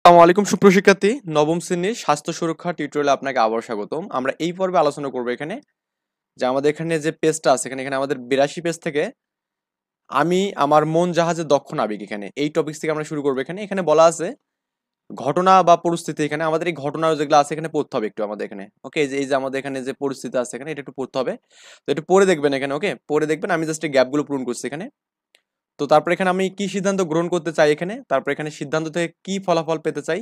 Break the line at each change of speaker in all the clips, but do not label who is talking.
আসসালামু আলাইকুম সুপ্রশিক্ষার্থী, নবম শ্রেণীর স্বাস্থ্য সুরক্ষা টিউটোরিয়ালে আপনাকে আবার স্বাগতম। আমরা এই পর্বে আলোচনা করব এখানে যে আমাদের এখানে যে পেজটা আছে এখানে আমাদের 82 পেজ থেকে আমি আমার মন জাহাজে দক্ষ নাবিক, এখানে এই টপিকস থেকে আমরা শুরু করবো। এখানে বলা আছে ঘটনা বা পরিস্থিতি, এখানে আমাদের এই ঘটনা যেগুলো আছে এখানে পড়তে হবে একটু আমাদের এখানে। ওকে, এই যে আমাদের এখানে যে পরিস্থিতি আছে এখানে এটা একটু পড়তে হবে। তো একটু পড়ে দেখবেন এখানে, ওকে পড়ে দেখবেন। আমি জাস্ট এই গ্যাপগুলো পূরণ করছি এখানে। তো তারপর এখানে আমি কি সিদ্ধান্ত গ্রহণ করতে চাই এখানে, তারপর এখানে সিদ্ধান্ত থেকে কি ফলাফল পেতে চাই,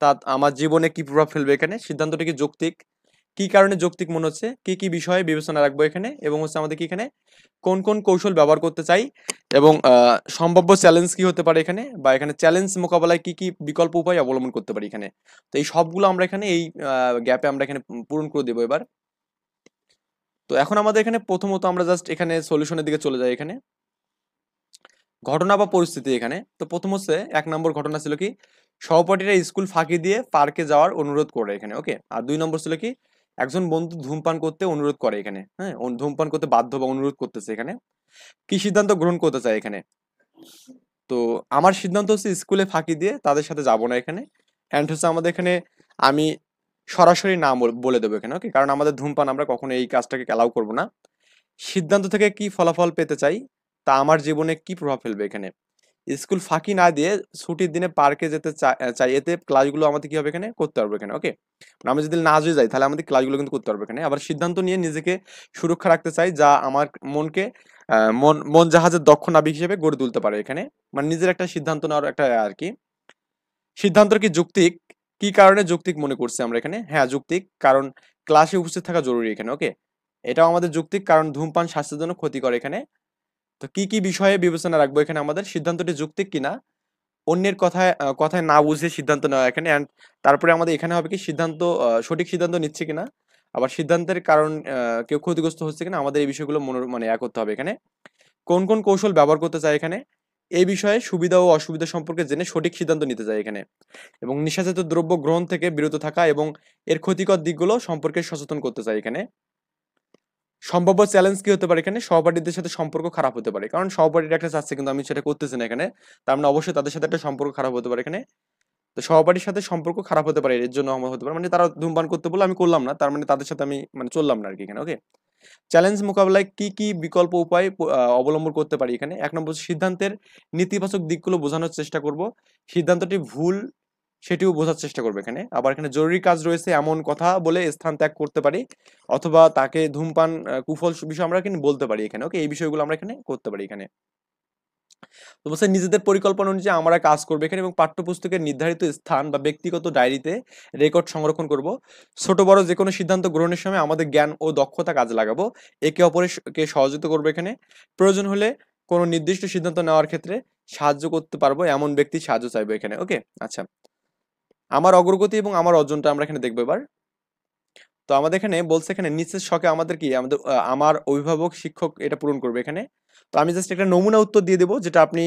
তা আমার জীবনে কি প্রভাব ফেলবে, এখানে সিদ্ধান্তটা কি যৌক্তিক, কি কারণে যৌক্তিক মনে হচ্ছে, কি কি বিষয়ে বিবেচনা রাখবো এখানে, এবং হচ্ছে আমাদের কি এখানে কোন কোন কৌশল ব্যবহার করতে চাই, এবং সম্ভাব্য চ্যালেঞ্জ কি হতে পারে এখানে, বা এখানে চ্যালেঞ্জ মোকাবেলায় কি কি বিকল্প উপায় অবলম্বন করতে পারি এখানে। তো এই সবগুলো আমরা এখানে এই গ্যাপে আমরা এখানে পূরণ করে দেবো এবার। তো এখন আমাদের এখানে প্রথমত আমরা জাস্ট এখানে সলিউশনের দিকে চলে যাই। এখানে ঘটনা বা পরিস্থিতি এখানে তো প্রথম হচ্ছে 1 নম্বর ঘটনা ছিল কি, সহপাঠীরা স্কুল ফাঁকি দিয়ে পার্কে যাওয়ার অনুরোধ করে এখানে। ওকে, আর 2 নম্বর ছিল কি, একজন বন্ধু ধূমপান করতে অনুরোধ করে এখানে। হ্যাঁ, ধূমপান করতে বাধ্য বা অনুরোধ করতেছে এখানে। কি সিদ্ধান্ত গ্রহণ করতে চায় এখানে। তো আমার সিদ্ধান্ত হচ্ছে স্কুলে ফাঁকি দিয়ে তাদের সাথে যাব না এখানে। অ্যান্ড হচ্ছে আমাদের এখানে আমি সরাসরি না বলে দেবো এখানে। ওকে, কারণ আমাদের ধূমপান আমরা কখনো এই কাজটাকে অ্যালাউ করবো না। সিদ্ধান্ত থেকে কি ফলাফল পেতে চাই, তা আমার জীবনে কি প্রভাব ফেলবে এখানে। স্কুল ফাঁকি না দিয়ে ছুটির দিনে পার্কে যেতে চাই, এতে ক্লাসগুলো আমাদের কি হবে এখানে করতে পারবো এখানে। ওকে, আমরা যদি না যদি যাই তাহলে আমাদের ক্লাসগুলো কিন্তু করতে পারবো এখানে। আবার সিদ্ধান্ত নিয়ে নিজেকে সুরক্ষা রাখতে চাই, যা আমার মনকে মন মন জাহাজের দক্ষ নাবিক হিসেবে গড়ে তুলতে পারে এখানে। মানে নিজের একটা সিদ্ধান্ত নেওয়ার একটা আর কি। সিদ্ধান্ত কি যৌক্তিক, কি কারণে যৌক্তিক মনে করছি আমরা এখানে। হ্যাঁ যৌক্তিক, কারণ ক্লাসে উপস্থিত থাকা জরুরি এখানে। ওকে, এটাও আমাদের যৌক্তিক, কারণ ধূমপান স্বাস্থ্যের জন্য ক্ষতিকর এখানে। তো কি কি বিষয়ে বিবেচনা রাখবো এখানে, আমাদের সিদ্ধান্তটি যৌক্তিক কিনা, অন্যের কথায় না বুঝে সিদ্ধান্ত নেওয়া এখানে। অ্যান্ড তারপরে আমাদের এখানে হবে কি সিদ্ধান্ত সঠিক সিদ্ধান্ত নিচ্ছে কিনা, আবার সিদ্ধান্তের কারণ কেউ ক্ষতিগ্রস্ত হচ্ছে কিনা, আমাদের এই বিষয়গুলো মানে করতে হবে এখানে। কোন কোন কৌশল ব্যবহার করতে চাই এখানে, এই বিষয়ে সুবিধা ও অসুবিধা সম্পর্কে জেনে সঠিক সিদ্ধান্ত নিতে চাই এখানে। এবং নেশাজাতীয় দ্রব্য গ্রহণ থেকে বিরত থাকা এবং এর ক্ষতিকর দিকগুলো সম্পর্কে সচেতন করতে চাই এখানে। সম্ভাব্য চ্যালেঞ্জ কি হতে পারে এখানে, সহপাঠীদের সাথে সম্পর্ক খারাপ হতে পারে, কারণ সহপাঠীরা একটা চাচ্ছে কিন্তু আমি সেটা করতেছি না এখানে। তার মানে অবশ্যই তাদের সাথে একটা সম্পর্ক খারাপ হতে পারে এখানে। তো সহপাঠীর সাথে সম্পর্ক খারাপ হতে পারে, এর জন্য আমার হতে পারে মানে তারা ধূমপান করতে বললে আমি করলাম না, তার মানে তাদের সাথে আমি মানে চললাম না আর কি এখানে। ওকে, চ্যালেঞ্জ মোকাবেলায় কি কি বিকল্প উপায় অবলম্বন করতে পারি এখানে। 1 নম্বর সিদ্ধান্তের নেতিবাচক দিকগুলো বোঝানোর চেষ্টা করব, সিদ্ধান্তটি ভুল সেটিও বোঝার চেষ্টা করবে এখানে। আবার এখানে জরুরি কাজ রয়েছে এমন কথা বলে স্থান ত্যাগ করতে পারি, অথবা তাকে ধূমপান কুফল বিষয় আমরা এখানে বলতে পারি এখানে। ওকে, এই বিষয়গুলো আমরা এখানে করতে পারি এখানে। তো বলছে নিজেদের পরিকল্পনা অনুযায়ী আমরা কাজ করবো এখানে, এবং পাঠ্যপুস্তকের নির্ধারিত স্থান বা ব্যক্তিগত ডায়েরিতে রেকর্ড সংরক্ষণ করব। ছোট বড় যে কোনো সিদ্ধান্ত গ্রহণের সময় আমাদের জ্ঞান ও দক্ষতা কাজে লাগাবো, একে অপরের কে সহযোগিতা করবো এখানে। প্রয়োজন হলে কোনো নির্দিষ্ট সিদ্ধান্ত নেওয়ার ক্ষেত্রে সাহায্য করতে পারবো এমন ব্যক্তির সাহায্য চাইবো এখানে। ওকে, আচ্ছা, আমার অগ্রগতি এবং আমার অর্জনটা আমরা এখানে দেখবো এবার। তো আমাদের এখানে বলছে এখানে নিচের শখে আমাদের কি আমাদের আমার অভিভাবক শিক্ষক এটা পূরণ করবে এখানে। তো আমি জাস্ট একটা নমুনা উত্তর দিয়ে দেবো, যেটা আপনি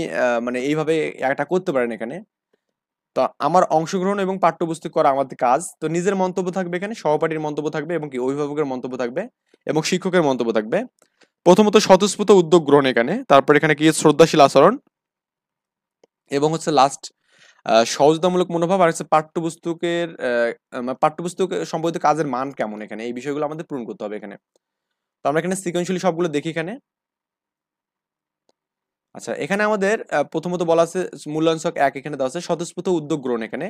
মানে এইভাবে এটা করতে পারেন এখানে। তো আমার অংশগ্রহণ এবং পাঠ্যপুস্তক করা আমাদের কাজ। তো নিজের মন্তব্য থাকবে এখানে, সহপাঠীর মন্তব্য থাকবে, এবং কি অভিভাবকের মন্তব্য থাকবে, এবং শিক্ষকের মন্তব্য থাকবে। প্রথমত স্বতঃস্ফূর্ত উদ্যোগ গ্রহণ এখানে, তারপর এখানে কি শ্রদ্ধাশীল আচরণ, এবং হচ্ছে লাস্ট সহযোগিতামূলক মনোভাব, আর হচ্ছে পাঠ্যপুস্তক সম্বলিত কাজের মান কেমন এখানে, এই বিষয়গুলো আমাদের পূরণ করতে হবে এখানে। তো আমরা এখানে সিকোয়েন্সিয়ালি সবগুলো দেখি এখানে। আচ্ছা, এখানে আমাদের প্রথমত বলা আছে মূল্যায়ন ছক 1 এখানে দেওয়া আছে স্বতঃস্ফূর্ত উদ্যোগ গ্রহণ এখানে।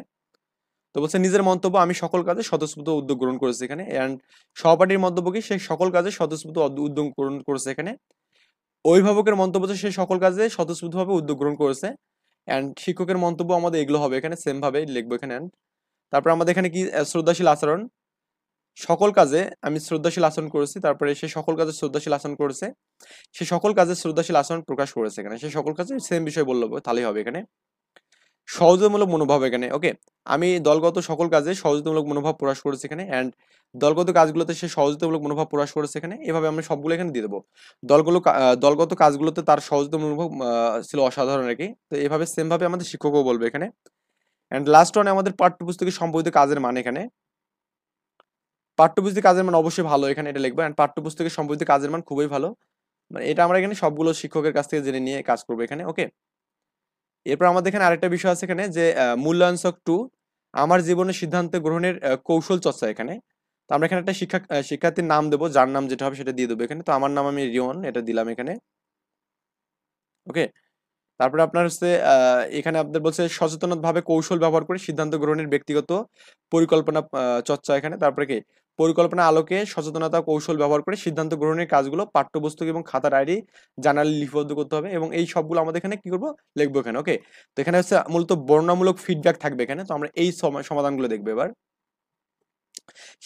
তো বলছে নিজের মন্তব্য, আমি সকল কাজে স্বতঃস্ফূর্ত উদ্যোগ গ্রহণ করেছি এখানে। এন্ড সহপাঠীর মন্তব্য কি, সে সকল কাজে স্বতঃস্ফূর্ত উদ্যোগ গ্রহণ করেছে এখানে। অভিভাবকের মন্তব্য যে সে সকল কাজে স্বতঃস্ফূর্তভাবে উদ্যোগ গ্রহণ করেছে। এন্ড শিক্ষকের মন্তব্য আমাদের এগুলো হবে এখানে, সেম ভাবে লিখবো এখানে। এন্ড তারপর আমাদের এখানে কি শ্রদ্ধাশীল আচরণ, সকল কাজে আমি শ্রদ্ধাশীল আচরণ করেছি, তারপরে সে সকল কাজে শ্রদ্ধাশীল আচরণ করেছে, সে সকল কাজে শ্রদ্ধাশীল আচরণ প্রকাশ করেছে এখানে। সে সকল কাজে সেম বিষয় বললো তাহলেই হবে এখানে। সহযোগিতামূলক মনোভাব এখানে। ওকে, আমি দলগত সকল কাজে সহযোগিতামূলক মনোভাব প্রকাশ করেছি এখানে। অ্যান্ড দলগত কাজগুলোতে সে সহযোগিতামূলক মনোভাব প্রকাশ করেছে এখানে। এভাবে আমরা সবগুলো এখানে দিয়ে দেবো। দলগত কাজগুলোতে তার সহযোগিতামূলক মনোভাব ছিল অসাধারণ আর কি। তো এভাবে সেম ভাবে আমাদের শিক্ষকও বলবে এখানে। অ্যান্ড লাস্ট ওয়ানে আমাদের পাঠ্যপুস্তকে সম্পাদিত কাজের মান এখানে। পাঠ্যপুস্তকের কাজের মান অবশ্যই ভালো এখানে এটা লিখবো। অ্যান্ড পাঠ্যপুস্তকে সম্পাদিত কাজের মান খুবই ভালো, মানে এটা আমরা এখানে সবগুলো শিক্ষকের কাছ থেকে জেনে নিয়ে কাজ করবো এখানে। ওকে, এরপর আমাদের এখানে আরেকটা বিষয় আছে এখানে যে মূল্যায়ন ছক 2, আমার জীবনে সিদ্ধান্ত গ্রহণের কৌশল চর্চা এখানে। তো আমরা এখানে একটা শিক্ষার্থীর নাম দেবো, যার নাম যেটা হবে সেটা দিয়ে দেবো এখানে। তো আমার নাম আমি রিয়ন, এটা দিলাম এখানে। ওকে। তারপরে আপনার হচ্ছে এখানে আপনাদের বলছে সচেতনভাবে কৌশল ব্যবহার করে সিদ্ধান্ত গ্রহণের ব্যক্তিগত পরিকল্পনা চর্চা এখানে। তারপরে কি পরিকল্পনা আলোকে সচেতনতা কৌশল ব্যবহার করে সিদ্ধান্ত গ্রহণের কাজগুলো পাঠ্যপুস্তক এবং খাতা ডায়েরি জার্নালে লিপিবদ্ধ করতে হবে, এবং এই সবগুলো আমাদের এখানে কি করবো, লিখবো এখানে। ওকে। তো এখানে হচ্ছে মূলত বর্ণনামূলক ফিডব্যাক থাকবে এখানে। তো আমরা এই সমাধানগুলো দেখবো এবার।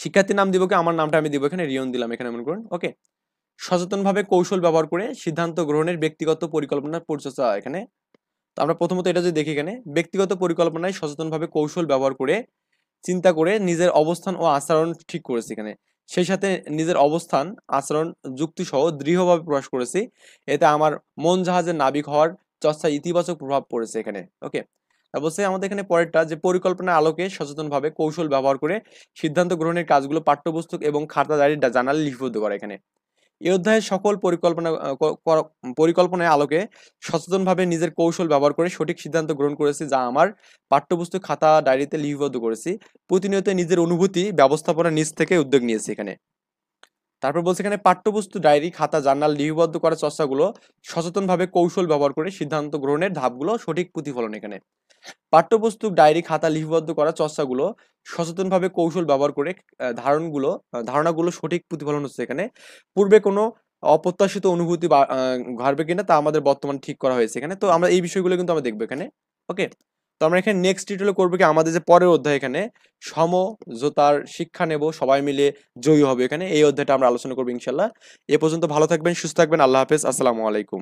শিক্ষার্থীর নাম দিব কি, আমার নামটা আমি দিব এখানে, রিয়ন দিলাম এখানে মনে করুন। ওকে। সচেতনভাবে কৌশল ব্যবহার করে সিদ্ধান্ত গ্রহণের ব্যক্তিগত পরিকল্পনা পরিচর্যা এখানে। তো আমরা প্রথমত এটা যদি দেখি এখানে, ব্যক্তিগত পরিকল্পনায় সচেতনভাবে কৌশল ব্যবহার করে চিন্তা করে নিজের অবস্থান ও আচরণ ঠিক করেছি এখানে। সেই সাথে নিজের অবস্থান, আচরণ, যুক্তি সহ দৃঢ়ভাবে প্রকাশ করেছি। এতে আমার মন জাহাজের নাবিক হওয়ার চর্চায় ইতিবাচক প্রভাব পড়েছে এখানে। ওকে। অবশ্যই আমাদের এখানে পরেরটা যে পরিকল্পনার আলোকে সচেতনভাবে কৌশল ব্যবহার করে সিদ্ধান্ত গ্রহণের কাজগুলো পাঠ্যপুস্তক এবং খাতা ডায়েরি জার্নালে লিপিবদ্ধ করা এখানে। এই অধ্যায়ে সকল পরিকল্পনায় আলোকে সচেতনভাবে নিজের কৌশল ব্যবহার করে সঠিক সিদ্ধান্ত গ্রহণ করেছি, যা আমার পাঠ্যপুস্তক খাতা ডায়েরিতে লিপিবদ্ধ করেছি। প্রতিনিয়ত নিজের অনুভূতি ব্যবস্থাপনা নিজ থেকে উদ্যোগ নিয়েছি এখানে। তারপর বলছে এখানে পাঠ্যপুস্তক ডায়েরি খাতা জার্নাল লিপিবদ্ধ করার চর্চাগুলো সচেতনভাবে কৌশল ব্যবহার করে সিদ্ধান্ত গ্রহণের ধাপগুলো সঠিক প্রতিফলন এখানে। পাঠ্যপুস্তক ডায়েরি খাতা লিপিবদ্ধ করা চর্চাগুলো সচেতনভাবে কৌশল ব্যবহার করে ধারণাগুলো সঠিক প্রতিফলন হচ্ছে এখানে। পূর্বে কোনো অপ্রত্যাশিত অনুভূতি বা ঘটবে কিনা তা আমাদের বর্তমান ঠিক করা হয়েছে এখানে। তো আমরা এই বিষয়গুলো কিন্তু আমরা দেখবো এখানে। ওকে। তো আমরা এখানে নেক্সট টিউটোরিয়ালে করবো কি, আমাদের যে পরের অধ্যায় এখানে সমঝোতার শিক্ষা নেব, সবাই মিলে জয়ী হবে এখানে, এই অধ্যায়টা আমরা আলোচনা করবো ইনশাল্লাহ। এ পর্যন্ত ভালো থাকবেন, সুস্থ থাকবেন, আল্লাহ হাফেজ, আসসালামু আলাইকুম।